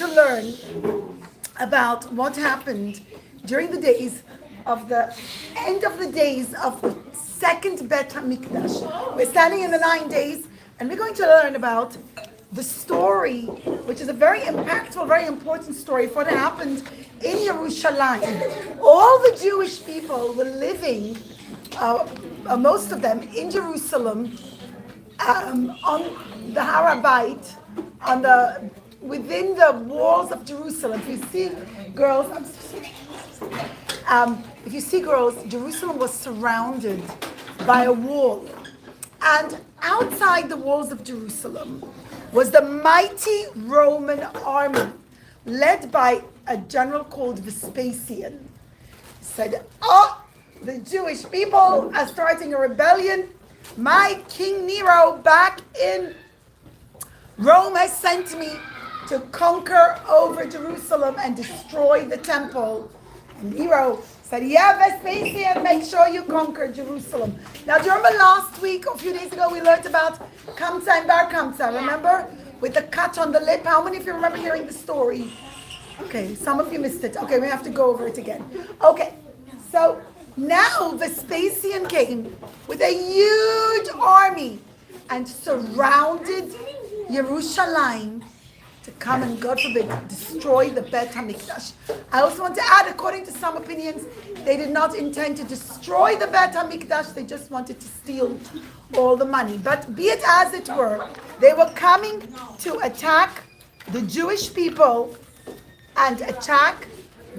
learn about what happened during the days of the end of the days of the second Bet HaMikdash. We're standing in the 9 days, and we're going to learn about the story, which is a very impactful, very important story for what happened in Jerusalem. All the Jewish people were living, most of them, in Jerusalem, on the Harabait, within the walls of Jerusalem. If you see girls, if you see girls, Jerusalem was surrounded by a wall, and outside the walls of Jerusalem was the mighty Roman army, led by a general called Vespasian. He said, "Oh, the Jewish people are starting a rebellion. My King Nero back in Rome has sent me to conquer over Jerusalem and destroy the temple." And Nero said, "Yeah, Vespasian, make sure you conquer Jerusalem." Now, do you remember last week, or a few days ago, we learned about Kamsa and Bar Kamsa, remember? With the cut on the lip. How many of you remember hearing the story? Okay, some of you missed it. Okay, we have to go over it again. Okay, so now Vespasian came with a huge army and surrounded Jerusalem to come and, God forbid, destroy the Bet HaMikdash. I also want to add, according to some opinions, they did not intend to destroy the Bet HaMikdash, they just wanted to steal all the money. But be it as it were, they were coming to attack the Jewish people and attack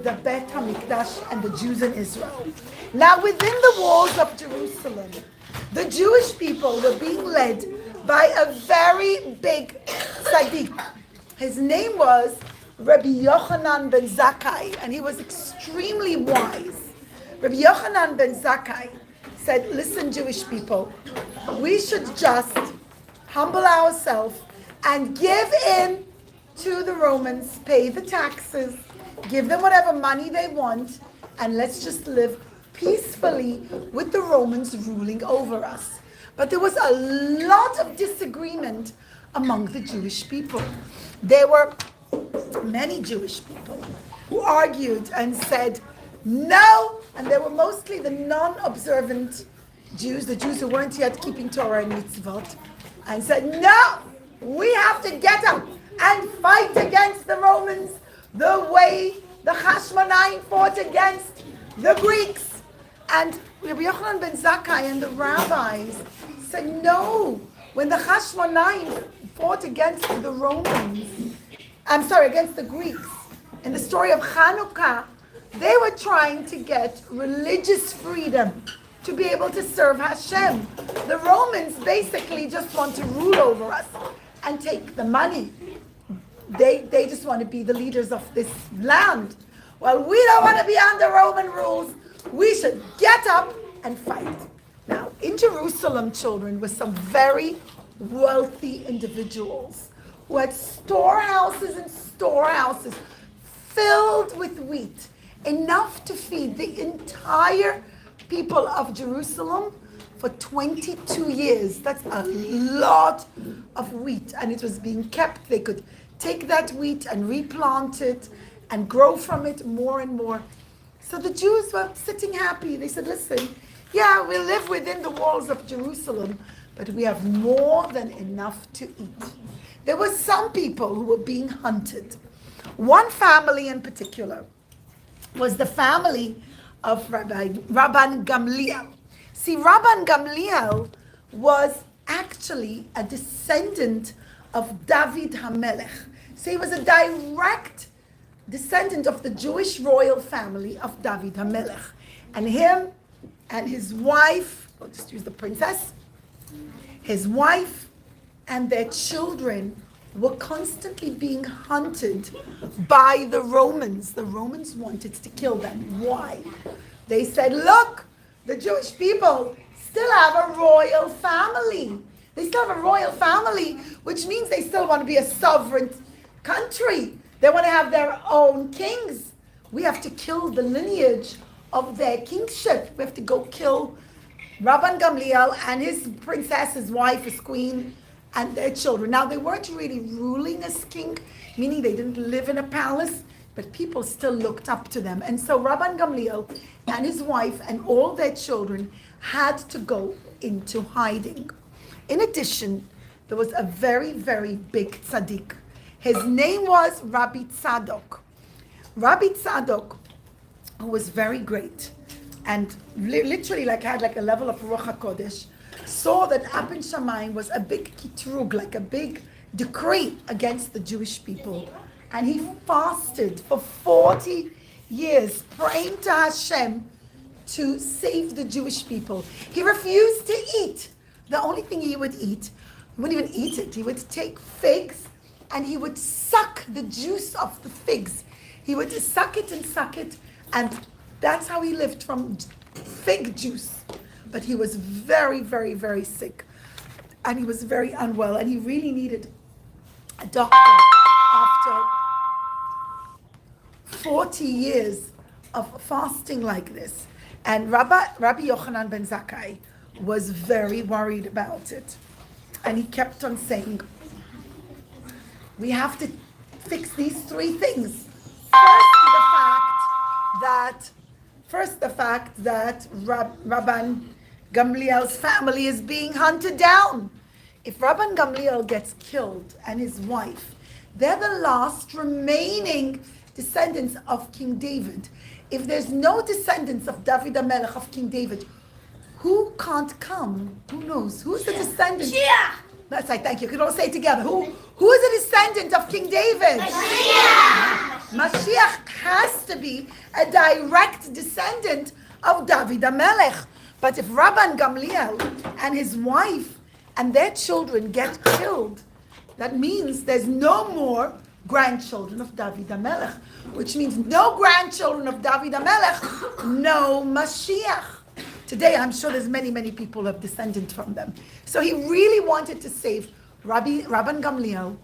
the Bet HaMikdash and the Jews in Israel. Now, within the walls of Jerusalem, the Jewish people were being led by a very big tzaddik. His name was Rabbi Yochanan ben Zakai, and he was extremely wise. Rabbi Yochanan ben Zakai said, "Listen, Jewish people, we should just humble ourselves and give in to the Romans, pay the taxes, give them whatever money they want, and let's just live peacefully with the Romans ruling over us." But there was a lot of disagreement among the Jewish people. There were many Jewish people who argued and said no, and they were mostly the non-observant Jews, the Jews who weren't yet keeping Torah and mitzvot, and said no, we have to get up and fight against the Romans the way the Hashmonaim fought against the Greeks. And Rabbi Yochanan ben Zakai and the rabbis said no, when the Hashmonaim fought against the Romans, against the Greeks, in the story of Hanukkah, they were trying to get religious freedom to be able to serve Hashem. The Romans basically just want to rule over us and take the money. They just want to be the leaders of this land. Well, we don't want to be under Roman rules. We should get up and fight. Now, in Jerusalem, children, were some very wealthy individuals who had storehouses and storehouses filled with wheat, enough to feed the entire people of Jerusalem for 22 years. That's a lot of wheat, and it was being kept. They could take that wheat and replant it and grow from it more and more. So the Jews were sitting happy. They said, "Listen, yeah, we live within the walls of Jerusalem, but we have more than enough to eat." There were some people who were being hunted. One family in particular was the family of Rabban Gamliel. See, Rabban Gamliel was actually a descendant of David HaMelech. So he was a direct descendant of the Jewish royal family of David HaMelech. And him and his wife, I'll just use the princess, his wife and their children were constantly being hunted by the Romans. The Romans wanted to kill them. Why? They said, "Look, the Jewish people still have a royal family. They still have a royal family, which means they still want to be a sovereign country. They want to have their own kings. We have to kill the lineage of their kingship. We have to go kill Rabban Gamliel and his princess, his wife, his queen, and their children. Now, they weren't really ruling as king, meaning they didn't live in a palace, but people still looked up to them. And so Rabban Gamliel and his wife and all their children had to go into hiding. In addition, there was a very, very big tzaddik. His name was Rabbi Tzadok. Rabbi Tzadok, who was very great, and literally had a level of Ruach HaKodesh, saw that Abin Shamayim was a big kitrug, like a big decree against the Jewish people. And he fasted for 40 years, praying to Hashem to save the Jewish people. He refused to eat. The only thing he would eat, he wouldn't even eat it. He would take figs and he would suck the juice of the figs. He would suck it, and that's how he lived, from fig juice. But he was very, very, very sick. And he was very unwell. And he really needed a doctor after 40 years of fasting like this. And Rabbi Yochanan ben Zakai was very worried about it. And he kept on saying, we have to fix these three things. First, the fact that Rabban Gamliel's family is being hunted down. If Rabban Gamliel gets killed and his wife, they're the last remaining descendants of King David. If there's no descendants of David HaMelech, of King David, who can't come? Who knows? Who's the descendant? Mashiach! That's right, thank you. You can all say it together. Who is a descendant of King David? Mashiach! Mashiach has to be a direct descendant of David HaMelech. But if Rabban Gamliel and his wife and their children get killed, that means there's no more grandchildren of David HaMelech, which means no grandchildren of David HaMelech, no Mashiach. Today, I'm sure there's many, many people who have descended from them. So he really wanted to save Rabban Gamliel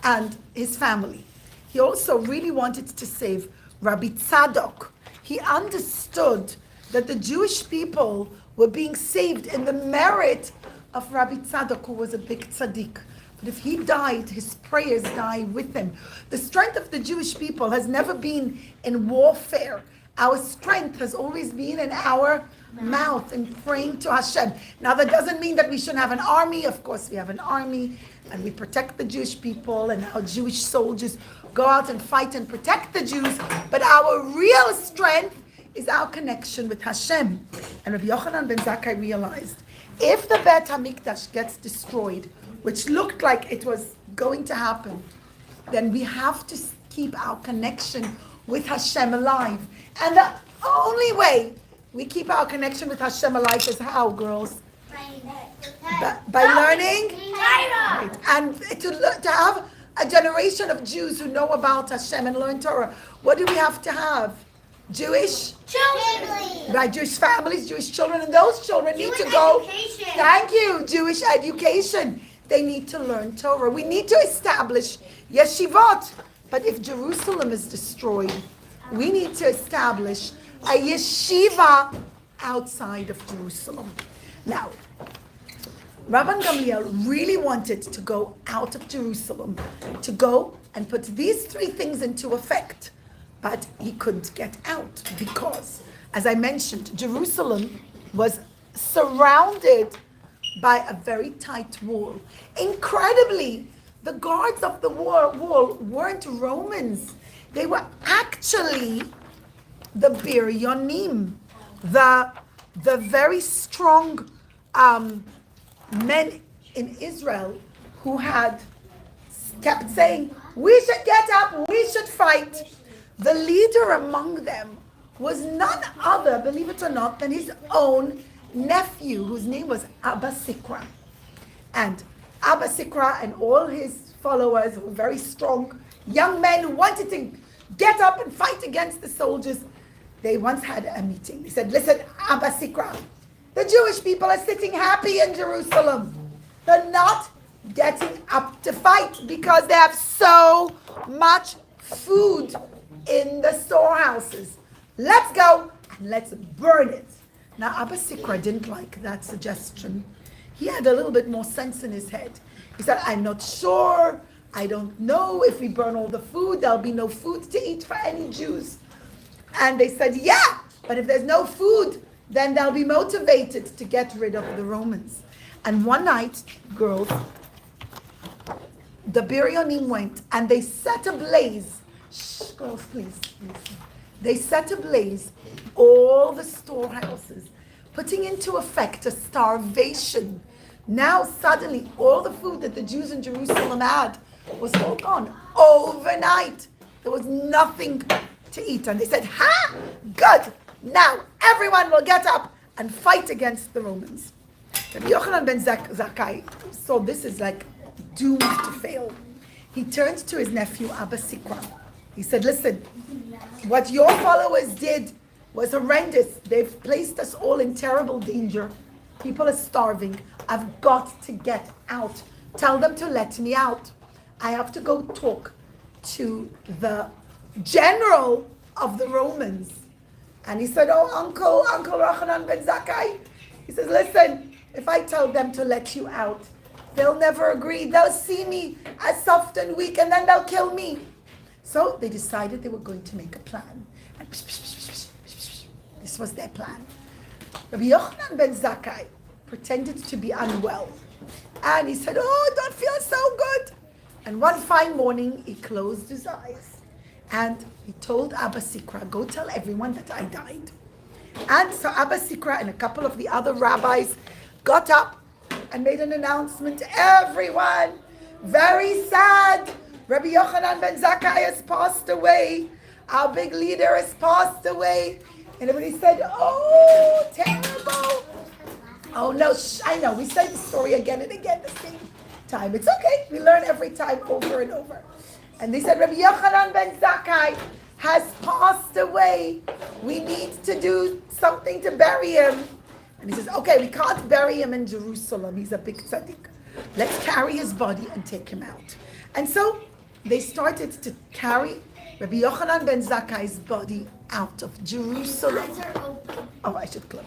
and his family. He also really wanted to save Rabbi Tzadok. He understood that the Jewish people were being saved in the merit of Rabbi Tzadok, who was a big tzaddik. But if he died, his prayers die with him. The strength of the Jewish people has never been in warfare. Our strength has always been in our mouth and praying to Hashem. Now, that doesn't mean that we shouldn't have an army. Of course, we have an army and we protect the Jewish people, and our Jewish soldiers go out and fight and protect the Jews. But our real strength is our connection with Hashem. And Rabbi Yochanan ben Zakai realized, if the Bet HaMikdash gets destroyed, which looked like it was going to happen, then we have to keep our connection with Hashem alive. And the only way we keep our connection with Hashem alive is how, girls? By learning. Right. And to have a generation of Jews who know about Hashem and learn Torah. What do we have to have? Jewish children. Right, Jewish families, Jewish children, and those children need to go. Education. Thank you, Jewish education. They need to learn Torah. We need to establish yeshivot. But if Jerusalem is destroyed, we need to establish a yeshiva outside of Jerusalem. Now, Rabban Gamliel really wanted to go out of Jerusalem, to go and put these three things into effect. But he couldn't get out because, as I mentioned, Jerusalem was surrounded by a very tight wall. Incredibly, the guards of the wall weren't Romans. They were actually the Biryonim, the very strong men in Israel who had kept saying, we should get up, we should fight. The leader among them was none other, believe it or not, than his own nephew, whose name was Abba Sikra. And Abba Sikra and all his followers were very strong young men who wanted to get up and fight against the soldiers. They once had a meeting. They said, listen, Abba Sikra, the Jewish people are sitting happy in Jerusalem. They're not getting up to fight because they have so much food in the storehouses. Let's go and let's burn it. Now, Abba Sikra didn't like that suggestion. He had a little bit more sense in his head. He said, I'm not sure. I don't know. If we burn all the food, there'll be no food to eat for any Jews. And they said, yeah, but if there's no food, then they'll be motivated to get rid of the Romans. And one night, girls, the Biryonim went and they set ablaze. Shh, girls, please. They set ablaze all the storehouses, putting into effect a starvation. Now suddenly all the food that the Jews in Jerusalem had was all gone. Overnight, there was nothing to eat. And they said, ha, good. Now everyone will get up and fight against the Romans. Rabbi Yochanan ben Zakai saw this is like doomed to fail. He turned to his nephew Abba Sikra. He said, listen, what your followers did was horrendous. They've placed us all in terrible danger. People are starving. I've got to get out. Tell them to let me out. I have to go talk to the general of the Romans. And he said, oh, Uncle Yochanan ben Zakai. He says, listen, if I tell them to let you out, they'll never agree. They'll see me as soft and weak, and then they'll kill me. So they decided they were going to make a plan. And this was their plan. Rabbi Yochanan ben Zakai pretended to be unwell. And he said, oh, I don't feel so good. And one fine morning, he closed his eyes. And he told Abba Sikra, go tell everyone that I died. And so Abba Sikra and a couple of the other rabbis got up and made an announcement. Everyone, very sad. Rabbi Yochanan ben Zakai has passed away. Our big leader has passed away. And everybody said, oh, terrible. Oh, no, I know. We say the story again and again the same time. It's okay. We learn every time over and over. And they said, Rabbi Yochanan ben Zakai has passed away. We need to do something to bury him. And he says, okay, we can't bury him in Jerusalem. He's a big tzaddik. Let's carry his body and take him out. And so they started to carry Rabbi Yochanan ben Zakai's body out of Jerusalem. Oh, I should close.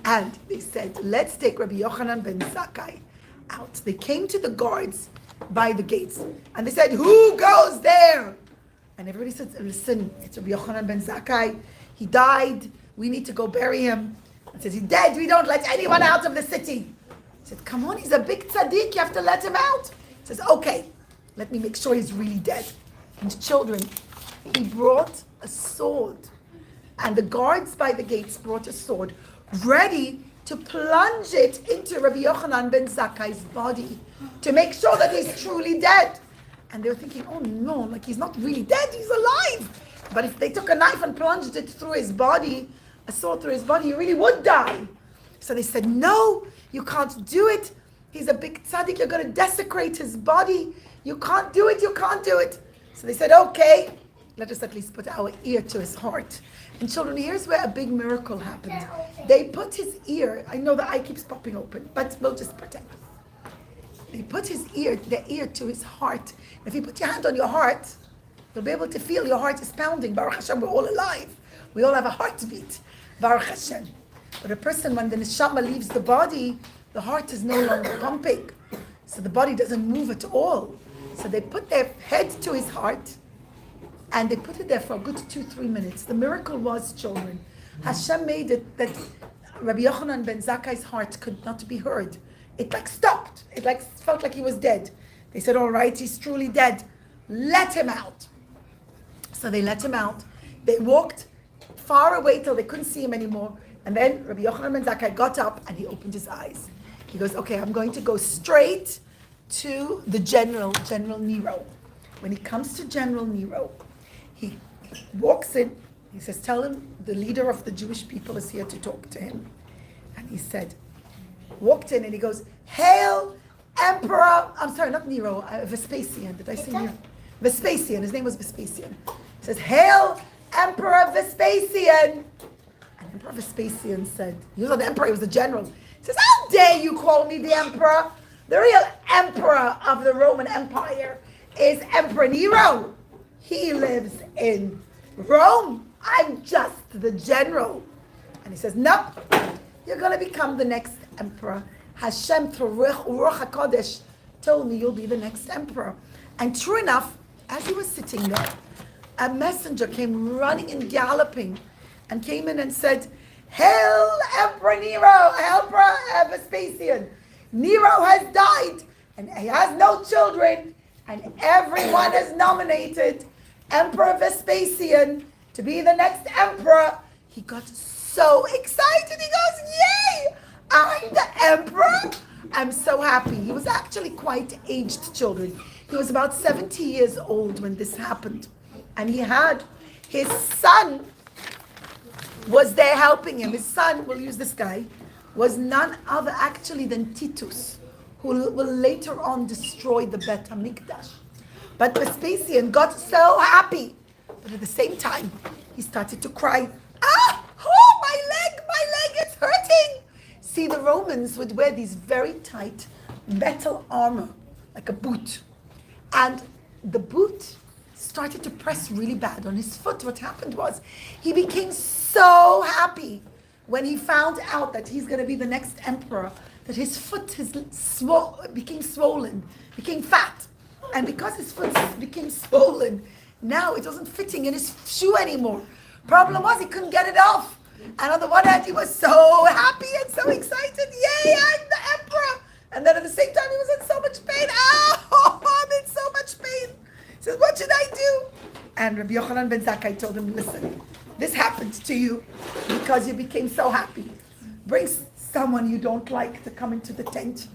And they said, let's take Rabbi Yochanan ben Zakai out. They came to the guards by the gates. And they said, who goes there? And everybody said, listen, it's Rabbi Yochanan ben Zakai. He died. We need to go bury him. And says, he's dead. We don't let anyone out of the city. He said, come on, he's a big tzaddik. You have to let him out. He says, okay, let me make sure he's really dead. And children, he brought a sword. And the guards by the gates brought a sword, ready to plunge it into Rabbi Yochanan ben Zakai's body to make sure that he's truly dead. And they were thinking, oh no, like he's not really dead, he's alive. But if they took a knife and plunged it through his body, a sword through his body, he really would die. So they said, no, you can't do it. He's a big tzaddik, you're going to desecrate his body. You can't do it, you can't do it. So they said, okay, let us at least put our ear to his heart. And children, here's where a big miracle happened. They put his ear, I know the eye keeps popping open, but we'll just pretend. They put their ear to his heart. If you put your hand on your heart, you'll be able to feel your heart is pounding. Baruch Hashem, we're all alive. We all have a heartbeat. Baruch Hashem. But a person, when the neshama leaves the body, the heart is no longer pumping. So the body doesn't move at all. So they put their head to his heart, and they put it there for a good 2-3 minutes. The miracle was, children, Hashem made it that Rabbi Yochanan ben Zakai's heart could not be heard. It stopped. It felt like he was dead. They said, all right, he's truly dead. Let him out. So they let him out. They walked far away till they couldn't see him anymore. And then Rabbi Yochanan ben Zakai got up and he opened his eyes. He goes, okay, I'm going to go straight to the General Nero. When he comes to General Nero, he walks in. He says, tell him the leader of the Jewish people is here to talk to him. And he said, walked in and he goes, hail Emperor, I'm sorry, not Nero, Vespasian. Did I say Nero? Vespasian, his name was Vespasian. He says, hail Emperor Vespasian. And Emperor Vespasian said, he was not the emperor, he was the general. He says, how dare you call me the emperor? The real emperor of the Roman Empire is Emperor Nero. He lives in Rome. I'm just the general. And he says, nope, you're going to become the next emperor. Hashem through Ruach HaKodesh told me you'll be the next emperor. And true enough, as he was sitting there, a messenger came running and galloping and came in and said, "Hail Emperor Nero, Emperor Vespasian. Nero has died and he has no children, and everyone is nominated Emperor Vespasian to be the next emperor." He got so excited. He goes, "Yay! I'm the emperor." I'm so happy. He was actually quite aged children. He was about 70 years old when this happened. And he had his son was there helping him. His son, we'll use this guy, was none other actually than Titus, who will later on destroy the Bet HaMikdash. But Vespasian got so happy. But at the same time, he started to cry. "Ah! Oh, my leg is hurting." See, the Romans would wear these very tight metal armor, like a boot. And the boot started to press really bad on his foot. What happened was, he became so happy when he found out that he's going to be the next emperor, that his foot became swollen, became fat. And because his foot became swollen, now it wasn't fitting in his shoe anymore. Problem was, he couldn't get it off. And on the one hand, he was so happy and so excited. "Yay, I'm the emperor." And then at the same time, he was in so much pain. "Oh, I'm in so much pain." He says, "What should I do?" And Rabbi Yochanan ben Zakai told him, "Listen, this happened to you because you became so happy. Bring someone you don't like to come into the tent,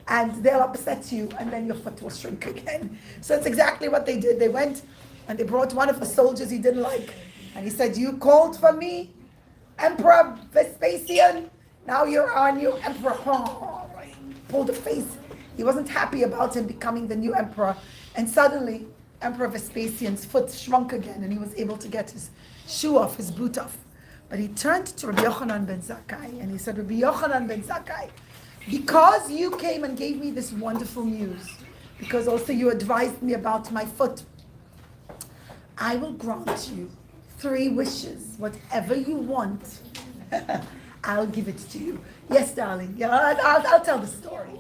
and they'll upset you, and then your foot will shrink again." So that's exactly what they did. They went and they brought one of the soldiers he didn't like. And he said, "You called for me, Emperor Vespasian. Now you're our new emperor." Oh, he pulled a face. He wasn't happy about him becoming the new emperor. And suddenly, Emperor Vespasian's foot shrunk again, and he was able to get his shoe off, his boot off. But he turned to Rabbi Yochanan ben Zakai, and he said, "Rabbi Yochanan ben Zakai, because you came and gave me this wonderful news, because also you advised me about my foot, I will grant you 3 wishes. Whatever you want, I'll give it to you." Yes, darling. Yeah, I'll tell the story.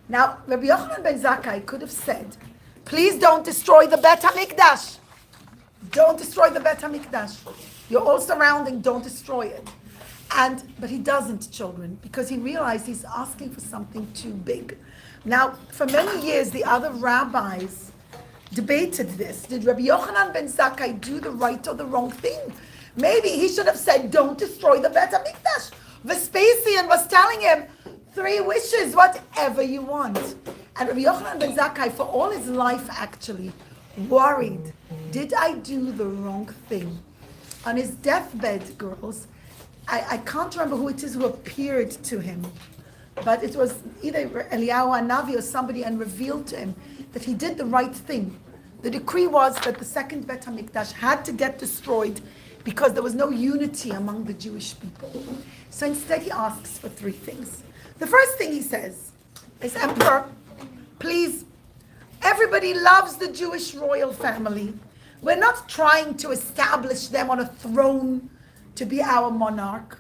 Now, Rabbi Yochanan ben Zakai could have said, "Please don't destroy the Bet HaMikdash. Don't destroy the Bet HaMikdash. You're all surrounding, don't destroy it." But he doesn't, children, because he realized he's asking for something too big. Now, for many years, the other rabbis debated this. Did Rabbi Yochanan ben Zakai do the right or the wrong thing? Maybe he should have said, "Don't destroy the Bet HaMikdash." Vespasian was telling him, 3 wishes, whatever you want. And Rabbi Yochanan ben Zakai, for all his life actually, worried, did I do the wrong thing? On his deathbed, girls, I can't remember who it is who appeared to him, but it was either Eliyahu Hanavi or somebody, and revealed to him that he did the right thing. The decree was that the second Bet HaMikdash had to get destroyed because there was no unity among the Jewish people. So instead he asks for 3 things. The first thing he says is, "Emperor, please, everybody loves the Jewish royal family. We're not trying to establish them on a throne to be our monarch,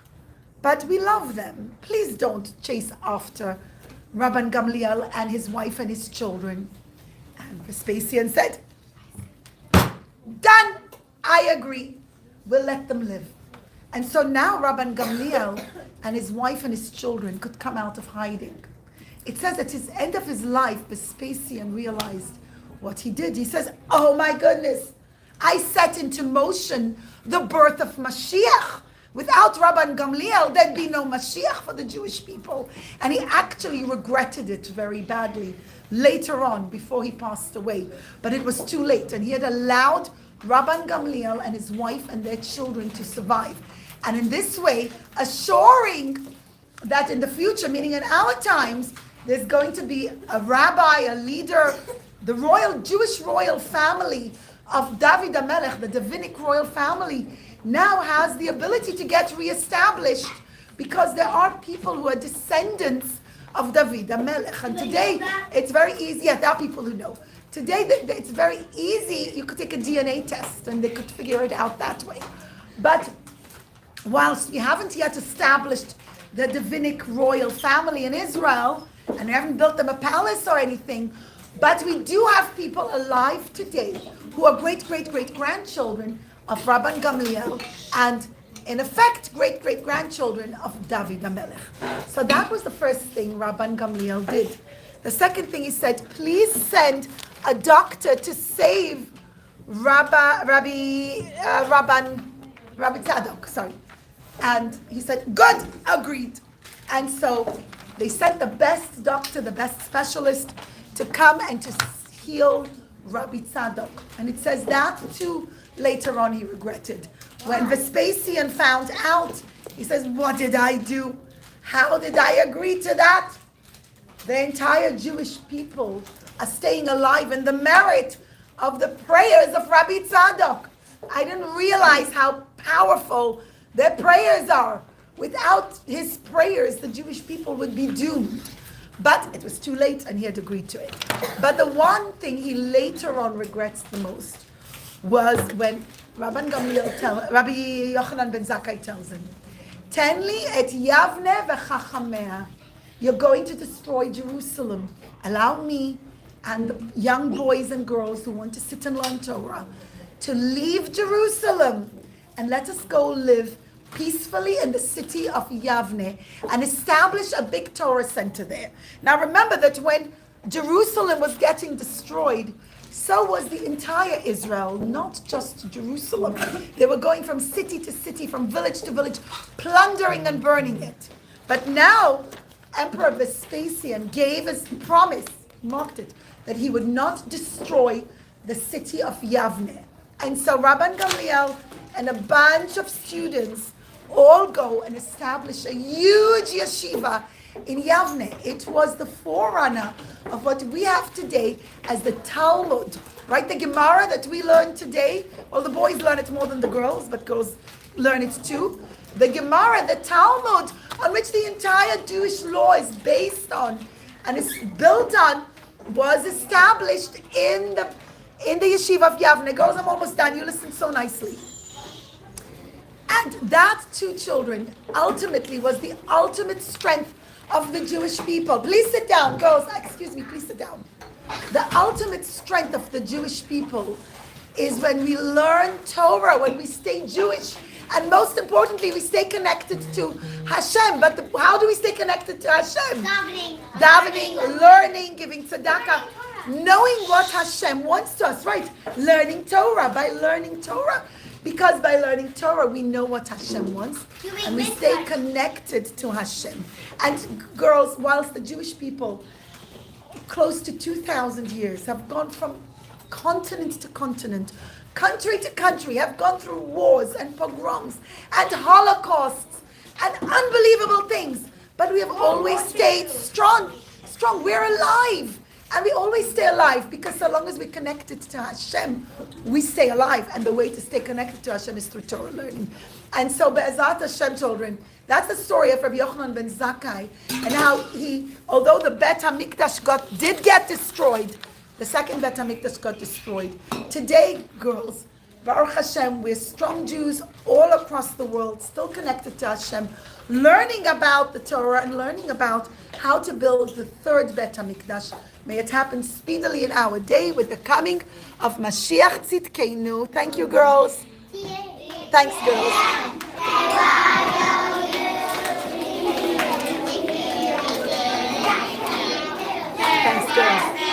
but we love them. Please don't chase after Rabban Gamliel and his wife and his children." And Vespasian said, "Done, I agree. We'll let them live." And so now Rabban Gamliel and his wife and his children could come out of hiding. It says at his end of his life, Vespasian realized what he did. He says, "Oh my goodness, I set into motion the birth of Mashiach. Without Rabban Gamliel, there'd be no Mashiach for the Jewish people." And he actually regretted it very badly later on, before he passed away. But it was too late, and he had allowed Rabban Gamliel and his wife and their children to survive. And in this way, assuring that in the future, meaning in our times, there's going to be a rabbi, a leader, the royal Jewish royal family of David HaMelech, the Davidic royal family, now has the ability to get reestablished, because there are people who are descendants of David HaMelech. And today, it's very easy. Yeah, there are people who know. Today, it's very easy. You could take a DNA test and they could figure it out that way. But whilst we haven't yet established the Davidic royal family in Israel, and we haven't built them a palace or anything, but we do have people alive today who are great-great-great-grandchildren of Rabban Gamliel, and in effect, great-great-grandchildren of David HaMelech. So that was the first thing Rabban Gamliel did. The second thing he said, please send a doctor to save Rabbi Tzadok, sorry. And he said, good, agreed. And so they sent the best doctor, the best specialist to come and to heal Rabbi Tzadok. And it says that too, later on he regretted. When Vespasian found out, he says, what did I do? How did I agree to that? The entire Jewish people are staying alive in the merit of the prayers of Rabbi Tzadok. I didn't realize how powerful their prayers are. Without his prayers, the Jewish people would be doomed. But it was too late and he had agreed to it. But the one thing he later on regrets the most was when Rabbi Yochanan ben Zakai tells him, Tenli et Yavne v'chachamea. You're going to destroy Jerusalem. Allow me and the young boys and girls who want to sit and learn Torah to leave Jerusalem and let us go live peacefully in the city of Yavne and establish a big Torah center there. Now remember that when Jerusalem was getting destroyed, so was the entire Israel, not just Jerusalem. They were going from city to city, from village to village, plundering and burning it. But now, Emperor Vespasian gave his promise, marked it, that he would not destroy the city of Yavne. And so Rabban Gamliel and a bunch of students all go and establish a huge yeshiva in Yavne. It was the forerunner of what we have today as the Talmud, right? The Gemara that we learn today, well, the boys learn it more than the girls, but girls learn it too. The Gemara, the Talmud, on which the entire Jewish law is based on and is built on, was established in the yeshiva of Yavne. Girls, I'm almost done. You listen so nicely. And that two children ultimately was the ultimate strength of the Jewish people. Please sit down, girls. Excuse me, please sit down. The ultimate strength of the Jewish people is when we learn Torah, when we stay Jewish, and most importantly, we stay connected to Hashem. But how do we stay connected to Hashem? Davening, learning, giving tzedakah, knowing what Hashem wants to us, right? Learning Torah, by learning Torah. Because by learning Torah, we know what Hashem wants, and we stay connected to Hashem. And girls, whilst the Jewish people, close to 2,000 years, have gone from continent to continent, country to country, have gone through wars and pogroms and holocausts and unbelievable things, but we have always stayed strong. We're alive. And we always stay alive because so long as we're connected to Hashem, we stay alive. And the way to stay connected to Hashem is through Torah learning. And so, Be'ezat Hashem, children, that's the story of Rabbi Yochanan ben Zakai and how he, although the Bet HaMikdash did get destroyed, the second Bet HaMikdash got destroyed. Today, girls, Baruch Hashem, we're strong Jews all across the world, still connected to Hashem, learning about the Torah and learning about how to build the third Bet HaMikdash. May it happen speedily in our day with the coming of Mashiach Tzidkeinu. Thank you, girls. Thanks, girls. Thanks, girls.